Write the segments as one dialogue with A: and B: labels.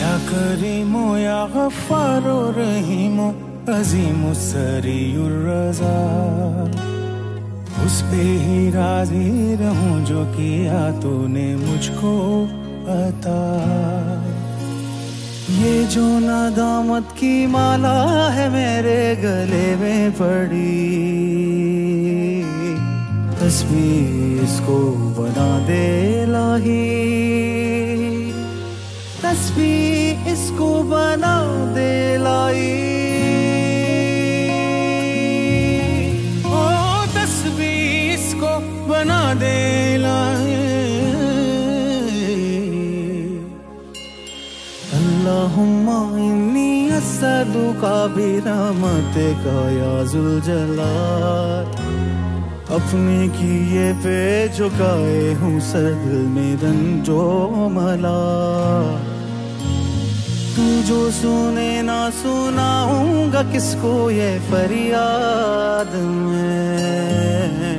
A: या करीमो या गफ्फारो रहीमो अजीमो सरीउर रज़ा, उस पे ही राज़ी रहूं जो किया तूने मुझको अता। ये जो नादामत की माला है मेरे गले में पड़ी, तस्बीह इसको बना दे इलाही, तस्बीह इसको बना दे लाई। ओ तस्बीह इसको बना दे लाई। अल्लाहुम्मा इन्नी अस्सअलुका बिरहमतिका या जुल जलाल, अपने किए पे झुकाए हूँ सर दिल में रंजो मला। तू जो सुने ना सुनाऊंगा किसको ये फरियाद में,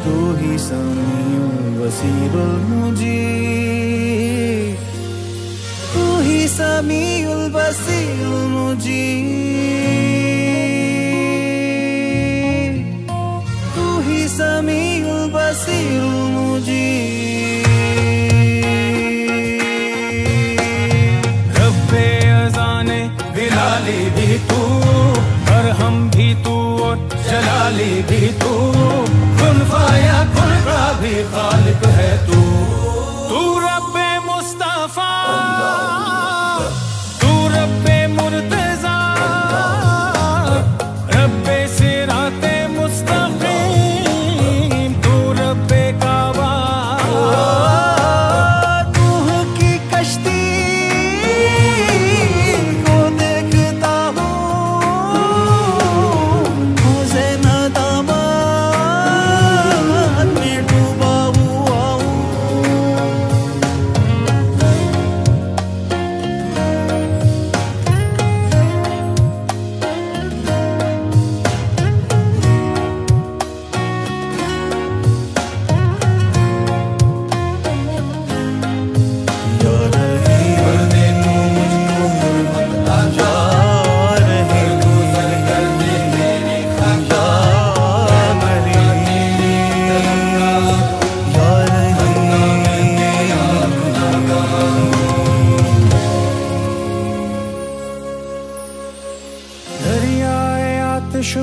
A: तू ही समीउ बसीरुल मुजीब, तू ही समीउल बसीरुल मुजीब, तू ही समीउल बसीरुल मुजीब। बिलाली भी तू, अरहम भी तू और जलाली भी तू, कुन फाया कुन का भी खालिक है तू। तू रब्बे मुस्तफा, तू रब्बे मुर्तजा, रब्बे सिराते मुस्तकीम, तू रब्बे काबा।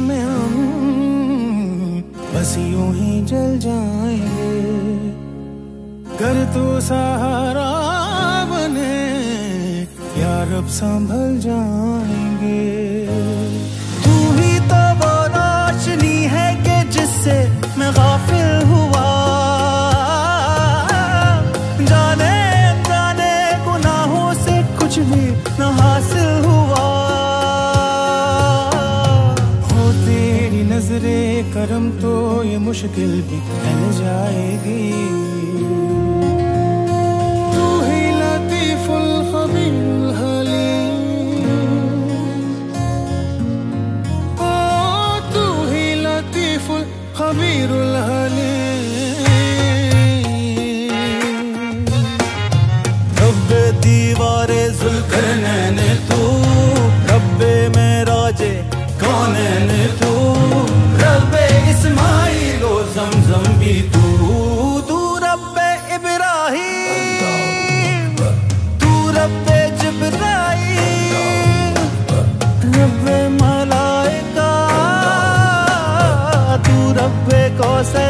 A: में हम बस यूं ही जल जाएंगे, कर तू सहारा बने या रब संभल जाएंगे। तू ही तो वो रोशनी है कि जिससे मैं गाफिल हुआ, जाने जाने गुनाहों से कुछ भी न हासिल हुआ। नजरे करम तो ये मुश्किल भी टल जाएगी। तू ही लतीफुल खबीरुल हलीम, ओ तू ही लतीफुल खबीरुल हलीम। रब्बे दीवारे ज़ुल्करनैन तू, रब्बे मेराजे कौनैन तू, रब्बे इस्माइल ओ ज़मज़म भी तू। तू रब्बे इब्राहीम, तू रब्बे जिब्राईल, रब्बे मलाइका, तू रब्बे कौसर।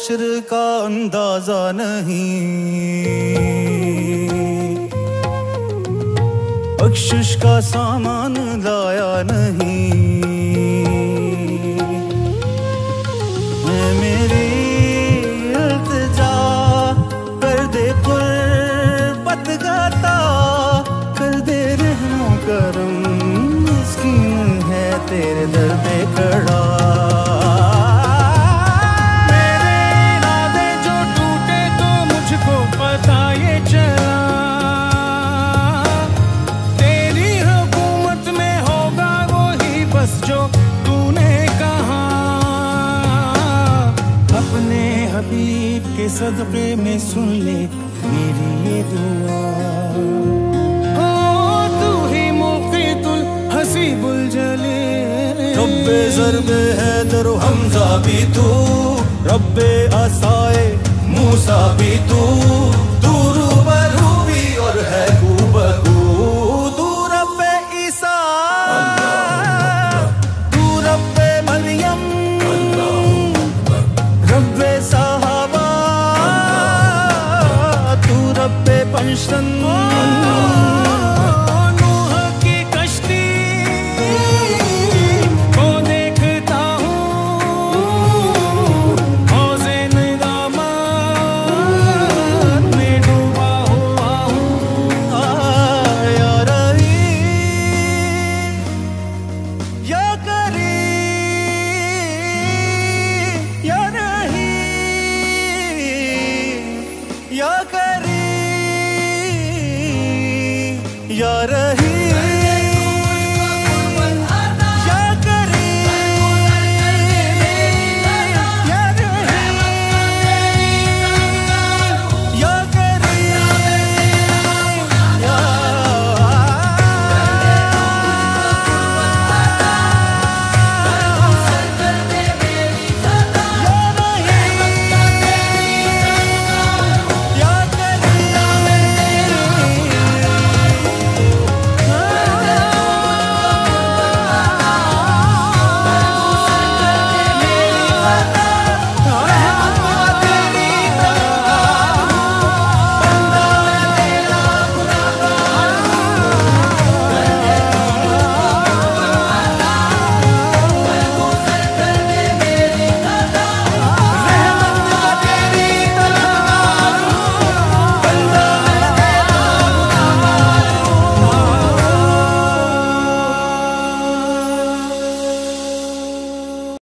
B: हश्र का अंदाजा नहीं, बख्शिश का सामान लाया नहीं। मैं मेरी इल्तिजा कर दे कुर्बत गाता, कर दे रहमो करम, मिस्कीन है तेरे दर पे खड़ा।
A: मेरे इरादे जो टूटे तो मुझको पता ये चला, तेरी हुकूमत में होगा वो ही बस जो तूने कहा। अपने हबीब के सदक़े में सुन ले मेरी ये दुआ। ओ तू ही मुक़ीतुल हसीबुल जलील,
B: रब्बे ज़र्बे हैदर हमज़ा भी तू, रब्बे असाए मूसा भी तू,